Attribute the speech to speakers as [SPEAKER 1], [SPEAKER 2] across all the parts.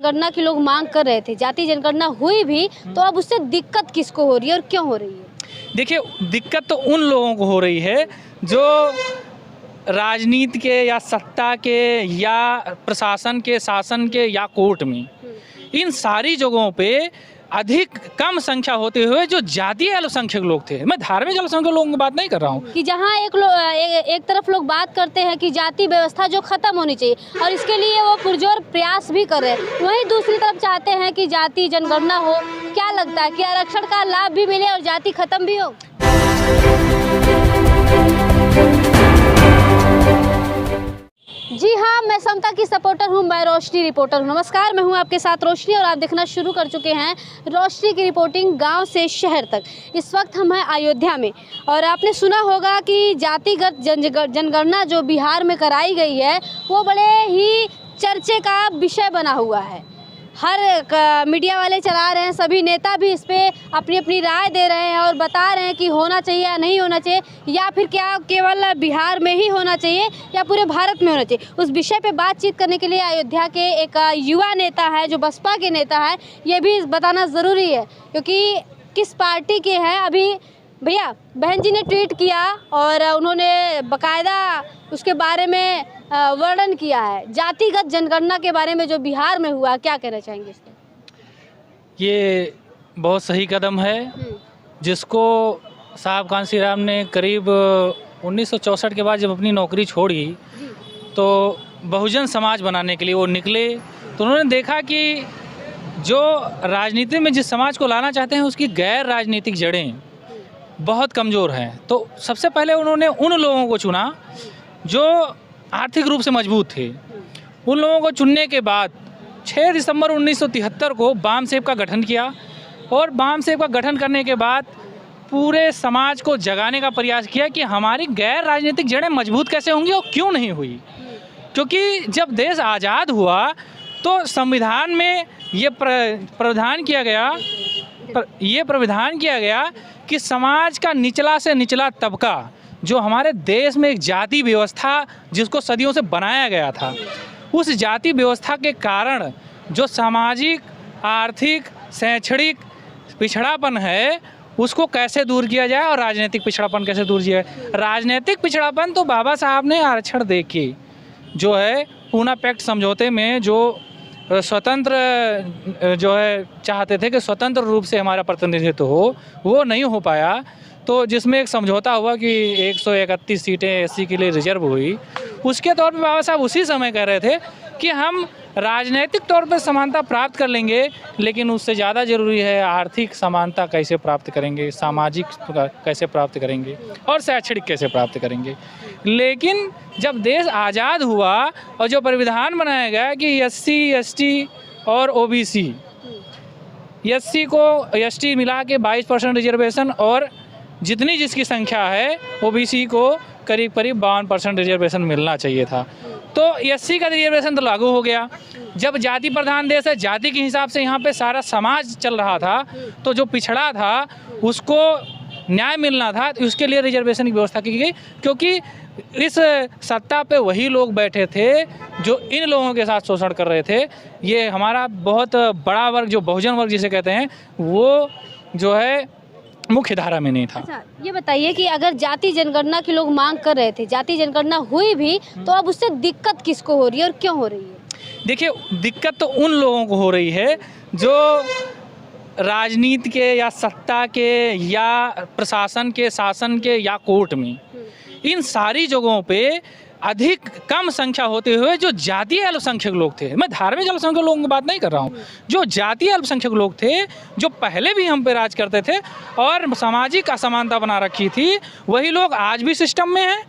[SPEAKER 1] जनगणना की लोग मांग कर रहे थे, जाति जनगणना हुई भी, तो अब उससे दिक्कत किसको हो रही है और क्यों हो रही है?
[SPEAKER 2] देखिए, दिक्कत तो उन लोगों को हो रही है जो राजनीति के या सत्ता के या प्रशासन के, शासन के या कोर्ट में, इन सारी जगहों पे अधिक कम संख्या होते हुए जो जातीय अल्पसंख्यक लोग थे, मैं धार्मिक अल्पसंख्यक लोगों की बात नहीं कर रहा हूँ,
[SPEAKER 1] कि जहाँ एक तरफ लोग बात करते हैं कि जाति व्यवस्था जो खत्म होनी चाहिए और इसके लिए वो पुरजोर प्रयास भी कर रहे हैं, वहीं दूसरी तरफ चाहते हैं कि जाति जनगणना हो। क्या लगता है कि आरक्षण का लाभ भी मिले और जाति खत्म भी हो? जी हाँ, मैं समता की सपोर्टर हूँ, मैं रोशनी रिपोर्टर हूँ। नमस्कार, मैं हूँ आपके साथ रोशनी और आप देखना शुरू कर चुके हैं रोशनी की रिपोर्टिंग गांव से शहर तक। इस वक्त हम हैं अयोध्या में और आपने सुना होगा कि जातिगत जनगणना जो बिहार में कराई गई है वो बड़े ही चर्चे का विषय बना हुआ है। हर मीडिया वाले चला रहे हैं, सभी नेता भी इस पर अपनी अपनी राय दे रहे हैं और बता रहे हैं कि होना चाहिए या नहीं होना चाहिए, या फिर क्या केवल बिहार में ही होना चाहिए या पूरे भारत में होना चाहिए। उस विषय पे बातचीत करने के लिए अयोध्या के एक युवा नेता है जो बसपा के नेता है, ये भी बताना ज़रूरी है क्योंकि किस पार्टी के हैं। अभी भैया, बहन जी ने ट्वीट किया और उन्होंने बाकायदा उसके बारे में वर्णन किया है, जातिगत जनगणना के बारे में जो बिहार में हुआ। क्या कहना चाहेंगे इस पर?
[SPEAKER 2] ये बहुत सही कदम है जिसको साहब कांसी राम ने करीब 1964 के बाद जब अपनी नौकरी छोड़ी तो बहुजन समाज बनाने के लिए वो निकले। तो उन्होंने देखा कि जो राजनीति में जिस समाज को लाना चाहते हैं उसकी गैर राजनीतिक जड़ें बहुत कमज़ोर हैं। तो सबसे पहले उन्होंने उन लोगों को चुना जो आर्थिक रूप से मजबूत थे। उन लोगों को चुनने के बाद 6 दिसंबर 1973 को वाम सेब का गठन किया और वाम सेब का गठन करने के बाद पूरे समाज को जगाने का प्रयास किया कि हमारी गैर राजनीतिक जड़ें मजबूत कैसे होंगी और क्यों नहीं हुई। क्योंकि जब देश आज़ाद हुआ तो संविधान में ये प्रावधान किया गया कि समाज का निचला से निचला तबका, जो हमारे देश में एक जाति व्यवस्था जिसको सदियों से बनाया गया था, उस जाति व्यवस्था के कारण जो सामाजिक, आर्थिक, शैक्षणिक पिछड़ापन है उसको कैसे दूर किया जाए और राजनीतिक पिछड़ापन कैसे दूर किया जाए। राजनीतिक पिछड़ापन तो बाबा साहब ने आरक्षण दे के जो है पूना पैक्ट समझौते में जो स्वतंत्र जो है चाहते थे कि स्वतंत्र रूप से हमारा प्रतिनिधित्व हो, वो नहीं हो पाया। तो जिसमें एक समझौता हुआ कि 131 सीटें एससी के लिए रिजर्व हुई, उसके तौर पे बाबा साहब उसी समय कह रहे थे कि हम राजनीतिक तौर पर समानता प्राप्त कर लेंगे, लेकिन उससे ज़्यादा ज़रूरी है आर्थिक समानता कैसे प्राप्त करेंगे, सामाजिक कैसे प्राप्त करेंगे और शैक्षणिक कैसे प्राप्त करेंगे। लेकिन जब देश आज़ाद हुआ और जो संविधान बनाया गया कि SC ST और OBC, SC को ST मिला के 22% रिजर्वेशन और जितनी जिसकी संख्या है OBC को करीब 52% रिजर्वेशन मिलना चाहिए था। तो SC का रिजर्वेशन तो लागू हो गया। जब जाति प्रधान देश है, जाति के हिसाब से यहाँ पे सारा समाज चल रहा था, तो जो पिछड़ा था उसको न्याय मिलना था, उसके लिए रिजर्वेशन की व्यवस्था की गई। क्योंकि इस सत्ता पे वही लोग बैठे थे जो इन लोगों के साथ शोषण कर रहे थे। ये हमारा बहुत बड़ा वर्ग जो बहुजन वर्ग जिसे कहते हैं, वो जो है मुख्य धारा में नहीं था।
[SPEAKER 1] अच्छा, ये बताइए कि अगर जाति जनगणना की लोग मांग कर रहे थे, जाति जनगणना हुई भी, तो अब उससे दिक्कत किसको हो रही है और क्यों हो रही है?
[SPEAKER 2] देखिए, दिक्कत तो उन लोगों को हो रही है जो राजनीति के या सत्ता के या प्रशासन के, शासन के या कोर्ट में, इन सारी जगहों पे अधिक कम संख्या होते हुए जो जातीय अल्पसंख्यक लोग थे, मैं धार्मिक अल्पसंख्यक लोगों की बात नहीं कर रहा हूँ, जो जातीय अल्पसंख्यक लोग थे जो पहले भी हम पे राज करते थे और सामाजिक असमानता बना रखी थी, वही लोग आज भी सिस्टम में हैं।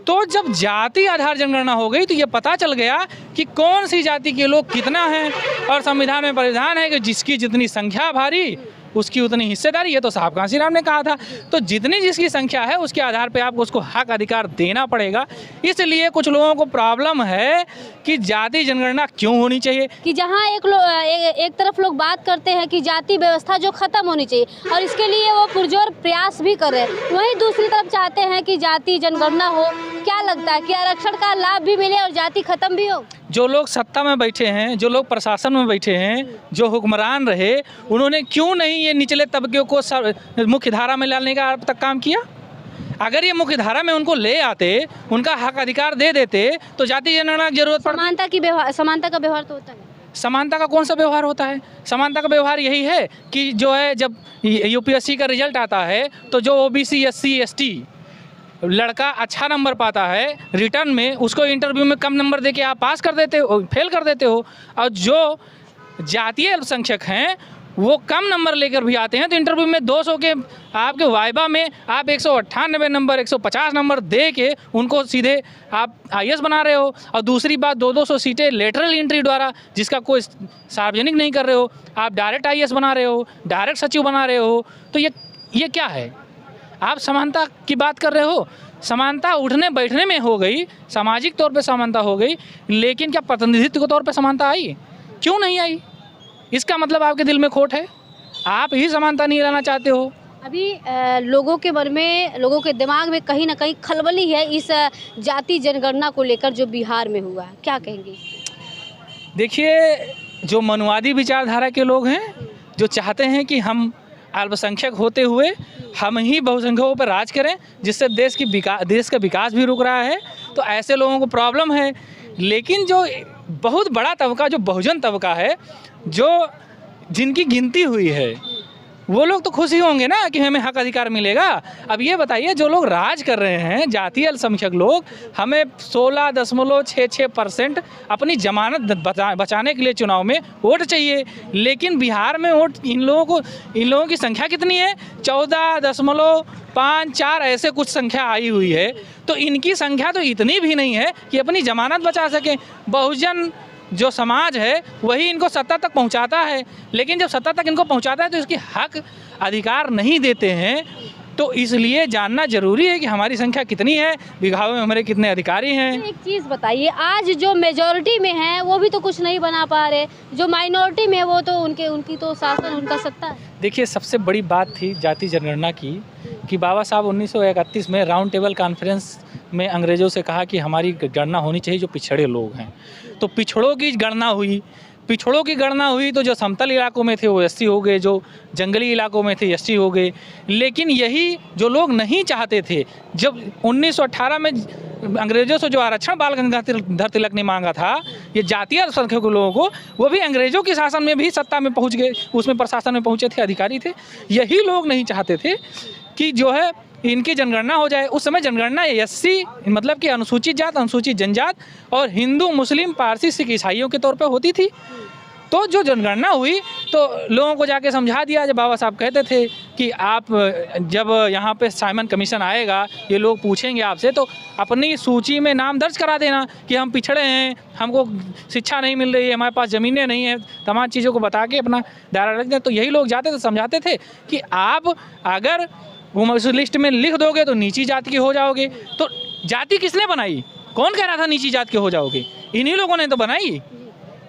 [SPEAKER 2] तो जब जाति आधार जनगणना हो गई तो ये पता चल गया कि कौन सी जाति के लोग कितना हैं, और संविधान में प्रावधान है कि जिसकी जितनी संख्या भारी उसकी उतनी हिस्सेदारी। ये तो साहब कांसी राम ने कहा था। तो जितनी जिसकी संख्या है उसके आधार पे आपको उसको हक अधिकार देना पड़ेगा। इसलिए कुछ लोगों को प्रॉब्लम है कि जाति जनगणना क्यों होनी चाहिए।
[SPEAKER 1] कि जहाँ एक तरफ लोग बात करते हैं कि जाति व्यवस्था जो खत्म होनी चाहिए और इसके लिए वो पुरजोर प्रयास भी कर रहे हैं, वहीं दूसरी तरफ चाहते हैं कि जाति जनगणना हो। क्या लगता है कि आरक्षण का लाभ भी मिले और जाति खत्म भी हो?
[SPEAKER 2] जो लोग सत्ता में बैठे हैं, जो लोग प्रशासन में बैठे हैं, जो हुक्मरान रहे, उन्होंने क्यों नहीं ये निचले तबके को मुख्य धारा में लाने का अब तक काम किया? अगर ये मुख्य धारा में उनको ले आते, उनका हक अधिकार दे देते, तो जाति जनगणना की जरूरत पड़ती।
[SPEAKER 1] समानता का व्यवहार तो होता है।
[SPEAKER 2] समानता का कौन सा व्यवहार होता है? समानता का व्यवहार यही है कि जो है जब यूपीएससी का रिजल्ट आता है तो जो ओबीसी एससी एसटी लड़का अच्छा नंबर पाता है रिटर्न में, उसको इंटरव्यू में कम नंबर देके आप पास कर देते हो, फेल कर देते हो। और जो जातीय अल्पसंख्यक हैं वो कम नंबर लेकर भी आते हैं तो इंटरव्यू में 200 के आपके वाइबा में आप 198 नंबर 150 नंबर दे के उनको सीधे आप आईएएस बना रहे हो। और दूसरी बात 200 सीटें लेटरल एंट्री द्वारा जिसका कोई सार्वजनिक नहीं कर रहे हो, आप डायरेक्ट आईएएस बना रहे हो, डायरेक्ट सचिव बना रहे हो। तो ये क्या है? आप समानता की बात कर रहे हो? समानता उठने बैठने में हो गई, सामाजिक तौर पे समानता हो गई, लेकिन क्या प्रतिनिधित्व के तौर पे समानता आई? क्यों नहीं आई? इसका मतलब आपके दिल में खोट है, आप ही समानता नहीं लाना चाहते हो।
[SPEAKER 1] अभी लोगों के मन में, लोगों के दिमाग में कहीं ना कहीं खलबली है इस जाति जनगणना को लेकर जो बिहार में हुआ है, क्या कहेंगे?
[SPEAKER 2] देखिए, जो मनुवादी विचारधारा के लोग हैं, जो चाहते हैं कि हम अल्पसंख्यक होते हुए हम ही बहुसंख्यकों पर राज करें, जिससे देश का विकास भी रुक रहा है, तो ऐसे लोगों को प्रॉब्लम है। लेकिन जो बहुत बड़ा तबका, जो बहुजन तबका है, जो जिनकी गिनती हुई है, वो लोग तो खुश ही होंगे ना कि हमें हक अधिकार मिलेगा। अब ये बताइए, जो लोग राज कर रहे हैं जातीय अल्पसंख्यक लोग, हमें 16.66% अपनी जमानत बचाने के लिए चुनाव में वोट चाहिए, लेकिन बिहार में वोट इन लोगों की संख्या कितनी है? 14.54 ऐसे कुछ संख्या आई हुई है। तो इनकी संख्या तो इतनी भी नहीं है कि अपनी जमानत बचा सकें। बहुजन जो समाज है वही इनको सत्ता तक पहुंचाता है, लेकिन जब सत्ता तक इनको पहुंचाता है तो इसकी हक अधिकार नहीं देते हैं। तो इसलिए जानना जरूरी है कि हमारी संख्या कितनी है, बिघाव में हमारे कितने अधिकारी हैं।
[SPEAKER 1] एक चीज़ बताइए, आज जो मेजॉरिटी में है वो भी तो कुछ नहीं बना पा रहे, जो माइनॉरिटी में है वो तो उनकी तो शासन, उनका सत्ता है।
[SPEAKER 2] देखिए, सबसे बड़ी बात थी जाति जनगणना की कि बाबा साहब 1931 में राउंड टेबल कॉन्फ्रेंस में अंग्रेज़ों से कहा कि हमारी गणना होनी चाहिए जो पिछड़े लोग हैं। तो पिछड़ों की गणना हुई, तो जो समतल इलाकों में थे वो एससी हो गए, जो जंगली इलाकों में थे एसटी हो गए। लेकिन यही जो लोग नहीं चाहते थे, जब 1918 में अंग्रेज़ों से जो आरक्षण बाल गंगाधर तिलक ने मांगा था, ये जातीय अल्पसंख्यक लोगों को, वो भी अंग्रेज़ों के शासन में भी सत्ता में पहुंच गए, उसमें प्रशासन में पहुंचे थे, अधिकारी थे। यही लोग नहीं चाहते थे कि जो है इनकी जनगणना हो जाए। उस समय जनगणना एससी मतलब कि अनुसूचित जात, अनुसूचित जनजात और हिंदू, मुस्लिम, पारसी, सिख, ईसाइयों के तौर पे होती थी। तो जो जनगणना हुई तो लोगों को जाके समझा दिया। जब बाबा साहब कहते थे कि आप जब यहाँ पे साइमन कमीशन आएगा, ये लोग पूछेंगे आपसे, तो अपनी सूची में नाम दर्ज करा देना कि हम पिछड़े हैं, हमको शिक्षा नहीं मिल रही है, हमारे पास ज़मीनें नहीं हैं, तमाम चीज़ों को बता के अपना दायरा रख दें। तो यही लोग जाते थे, समझाते थे कि आप अगर उस लिस्ट में लिख दोगे तो नीची जाति के हो जाओगे। तो जाति किसने बनाई? कौन कह रहा था नीची जाति के हो जाओगे? इन्हीं लोगों ने तो बनाई।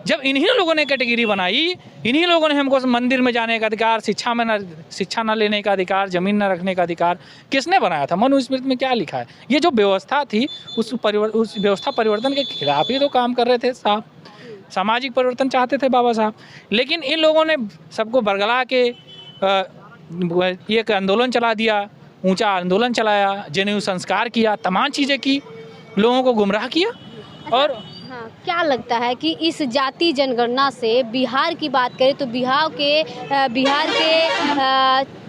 [SPEAKER 2] जब इन्हीं लोगों ने कैटेगरी बनाई, इन्हीं लोगों ने हमको मंदिर में जाने का अधिकार, शिक्षा न लेने का अधिकार, ज़मीन न रखने का अधिकार, किसने बनाया था? मनुस्मृति में क्या लिखा है? ये जो व्यवस्था थी उस व्यवस्था परिवर्तन के खिलाफ ही तो काम कर रहे थे साहब। सामाजिक परिवर्तन चाहते थे बाबा साहब, लेकिन इन लोगों ने सबको बरगला के एक आंदोलन चला दिया, ऊंचा आंदोलन चलाया, जनेऊ संस्कार किया, तमाम चीज़ें की, लोगों को गुमराह किया। और
[SPEAKER 1] हाँ, क्या लगता है कि इस जाति जनगणना से बिहार की बात करें तो बिहार के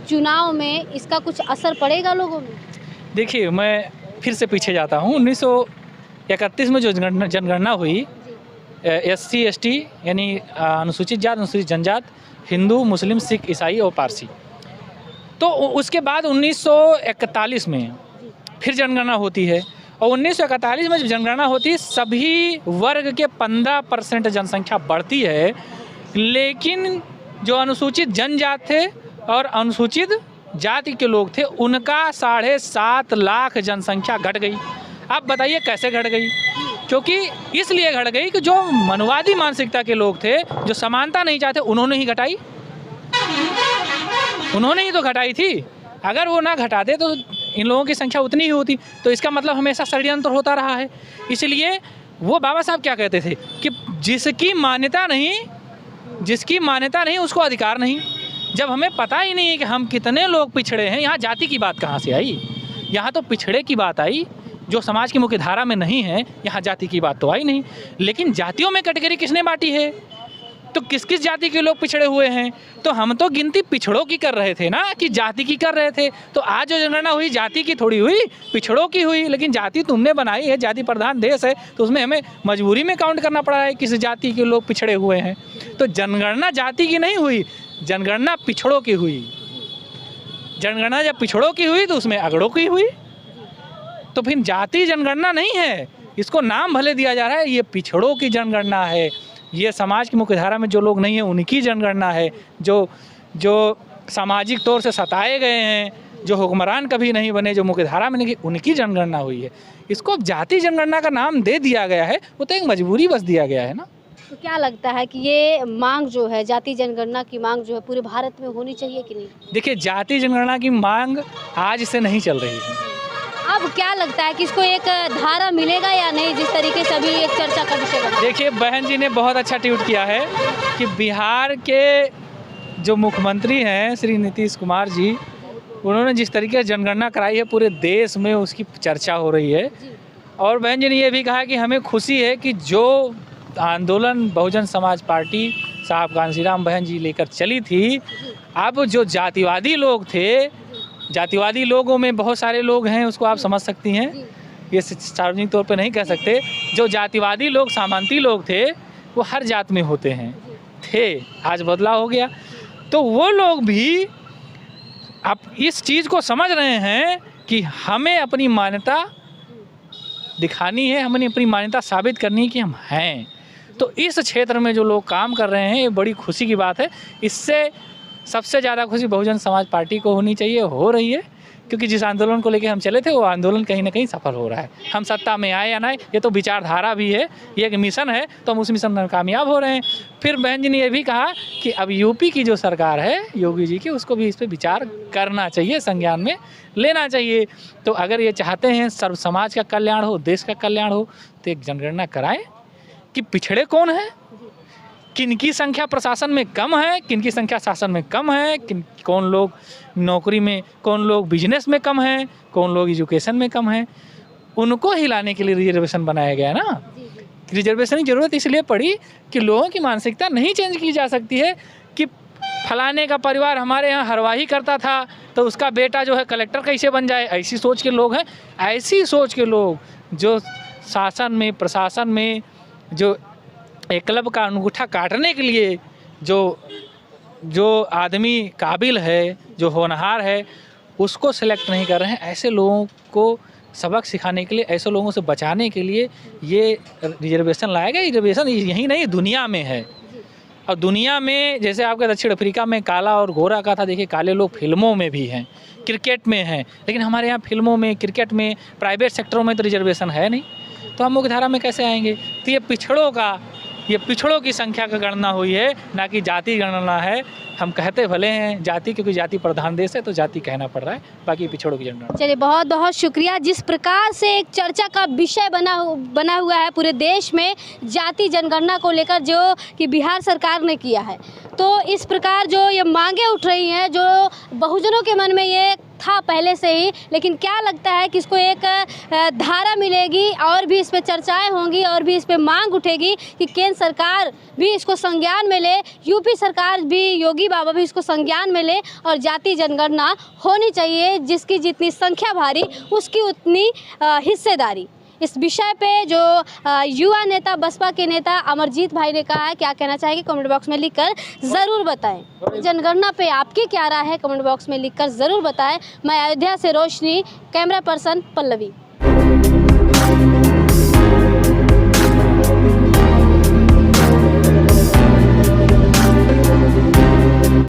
[SPEAKER 1] चुनाव में इसका कुछ असर पड़ेगा लोगों में? देखिए,
[SPEAKER 2] मैं फिर से पीछे जाता हूँ। 1931 में जो जनगणना हुई, एससी एसटी यानी अनुसूचित जात, अनुसूचित जनजात, हिंदू, मुस्लिम, सिख, ईसाई और पारसी, तो उसके बाद 1941 में फिर जनगणना होती है। और 1941 में जब जनगणना होती है, सभी वर्ग के 15% जनसंख्या बढ़ती है, लेकिन जो अनुसूचित जनजात थे और अनुसूचित जाति के लोग थे, उनका 7.5 लाख जनसंख्या घट गई। आप बताइए कैसे घट गई? क्योंकि इसलिए घट गई कि जो मनवादी मानसिकता के लोग थे, जो समानता नहीं चाहते, उन्होंने ही घटाई, उन्होंने ही तो घटाई थी। अगर वो ना घटाते तो इन लोगों की संख्या उतनी ही होती। तो इसका मतलब हमेशा षड्यंत्र होता रहा है। इसलिए वो बाबा साहब क्या कहते थे कि जिसकी मान्यता नहीं उसको अधिकार नहीं। जब हमें पता ही नहीं है कि हम कितने लोग पिछड़े हैं, यहाँ जाति की बात कहाँ से आई? यहाँ तो पिछड़े की बात आई, जो समाज की मुख्य धारा में नहीं है। यहाँ जाति की बात तो आई नहीं। लेकिन जातियों में कैटेगरी किसने बांटी है? तो किस किस जाति के लोग पिछड़े हुए हैं? तो हम तो गिनती पिछड़ों की कर रहे थे ना, कि जाति की कर रहे थे। तो आज जो जनगणना हुई जाति की थोड़ी हुई, पिछड़ों की हुई। लेकिन जाति तुमने बनाई है, जाति प्रधान देश है, तो उसमें हमें मजबूरी में काउंट करना पड़ा है किस जाति के लोग पिछड़े हुए हैं। तो जनगणना जाति की नहीं हुई, जनगणना पिछड़ों की हुई। जनगणना जब पिछड़ों की हुई तो उसमें अगड़ों की हुई। तो फिर जाति जनगणना नहीं है, इसको नाम भले दिया जा रहा है, ये पिछड़ों की जनगणना है। ये समाज की मुख्य धारा में जो लोग नहीं हैं उनकी जनगणना है। जो सामाजिक तौर से सताए गए हैं, जो हुक्मरान कभी नहीं बने, जो मुख्य धारा में नहीं, उनकी जनगणना हुई है। इसको जाति जनगणना का नाम दे दिया गया है, वो तो एक मजबूरी बस दिया गया है ना।
[SPEAKER 1] तो क्या लगता है कि ये मांग जो है, जाति जनगणना की मांग जो है, पूरे भारत में होनी चाहिए कि नहीं? देखिए,
[SPEAKER 2] जाति जनगणना की मांग आज से नहीं चल रही है।
[SPEAKER 1] अब क्या लगता है कि इसको एक धारा मिलेगा या नहीं, जिस तरीके से अभी एक चर्चा का विषय बना?
[SPEAKER 2] देखिए, बहन जी ने बहुत अच्छा ट्वीट किया है कि बिहार के जो मुख्यमंत्री हैं श्री नीतीश कुमार जी, उन्होंने जिस तरीके से जनगणना कराई है, पूरे देश में उसकी चर्चा हो रही है। और बहन जी ने ये भी कहा कि हमें खुशी है कि जो आंदोलन बहुजन समाज पार्टी साहब कांशीराम बहन जी लेकर चली थी, अब जो जातिवादी लोग थे, जातिवादी लोगों में बहुत सारे लोग हैं, उसको आप समझ सकती हैं, ये सार्वजनिक तौर पे नहीं कह सकते। जो जातिवादी लोग, सामंती लोग थे, वो हर जात में होते हैं, आज बदलाव हो गया। तो वो लोग भी अब इस चीज़ को समझ रहे हैं कि हमें अपनी मान्यता दिखानी है, हमें अपनी मान्यता साबित करनी है कि हम हैं। तो इस क्षेत्र में जो लोग काम कर रहे हैं, ये बड़ी खुशी की बात है। इससे सबसे ज़्यादा खुशी बहुजन समाज पार्टी को होनी चाहिए, हो रही है, क्योंकि जिस आंदोलन को लेकर हम चले थे वो आंदोलन कहीं ना कहीं सफल हो रहा है। हम सत्ता में आए या ना, ये तो विचारधारा भी है, ये एक मिशन है, तो हम उस मिशन में कामयाब हो रहे हैं। फिर बहन जी ने ये भी कहा कि अब यूपी की जो सरकार है योगी जी की, उसको भी इस पर विचार करना चाहिए, संज्ञान में लेना चाहिए। तो अगर ये चाहते हैं सर्व समाज का कल्याण हो, देश का कल्याण हो, तो एक जनगणना कराएं कि पिछड़े कौन है, किनकी संख्या प्रशासन में कम है, किनकी संख्या शासन में कम है, कौन लोग नौकरी में, कौन लोग बिजनेस में कम है, कौन लोग एजुकेशन में कम है, उनको हिलाने के लिए रिजर्वेशन बनाया गया ना। रिजर्वेशन की ज़रूरत इसलिए पड़ी कि लोगों की मानसिकता नहीं चेंज की जा सकती है कि फलाने का परिवार हमारे यहाँ हरवाही करता था, तो उसका बेटा जो है कलेक्टर कैसे बन जाए। ऐसी सोच के लोग हैं, ऐसी सोच के लोग जो शासन में, प्रशासन में, जो एकलव्य का अंगूठा काटने के लिए जो आदमी काबिल है, जो होनहार है, उसको सिलेक्ट नहीं कर रहे हैं। ऐसे लोगों को सबक सिखाने के लिए, ऐसे लोगों से बचाने के लिए ये रिजर्वेशन लाया गया। रिजर्वेशन यही नहीं, दुनिया में है। और दुनिया में जैसे आपके दक्षिण अफ्रीका में काला और गोरा का था, देखिए काले लोग फिल्मों में भी हैं, क्रिकेट में हैं, लेकिन हमारे यहाँ फिल्मों में, क्रिकेट में, प्राइवेट सेक्टरों में तो रिजर्वेशन है नहीं। तो हम मुख्य धारा में कैसे आएंगे? तो ये पिछड़ों की संख्या का गणना हुई है, ना कि जाति गणना है। हम कहते भले हैं जाति, क्योंकि जाति प्रधान देश है तो जाति कहना पड़ रहा है, बाकी पिछड़ों की जनगणना।
[SPEAKER 1] चलिए, बहुत बहुत शुक्रिया। जिस प्रकार से एक चर्चा का विषय बना हुआ है पूरे देश में जाति जनगणना को लेकर, जो कि बिहार सरकार ने किया है, तो इस प्रकार जो ये मांगे उठ रही हैं, जो बहुजनों के मन में ये था पहले से ही, लेकिन क्या लगता है कि इसको एक धारा मिलेगी और भी इस पे चर्चाएं होंगी और भी इस पे मांग उठेगी कि केंद्र सरकार भी इसको संज्ञान में ले, यूपी सरकार भी, योगी बाबा भी इसको संज्ञान में ले और जाति जनगणना होनी चाहिए। जिसकी जितनी संख्या भारी उसकी उतनी हिस्सेदारी। इस विषय पे जो युवा नेता, बसपा के नेता अमरजीत भाई ने कहा है, क्या कहना चाहेंगे कमेंट बॉक्स में लिखकर ज़रूर बताएं। जनगणना पे आपकी क्या राय है, कमेंट बॉक्स में लिखकर ज़रूर बताएं। मैं अयोध्या से रोशनी, कैमरा पर्सन पल्लवी।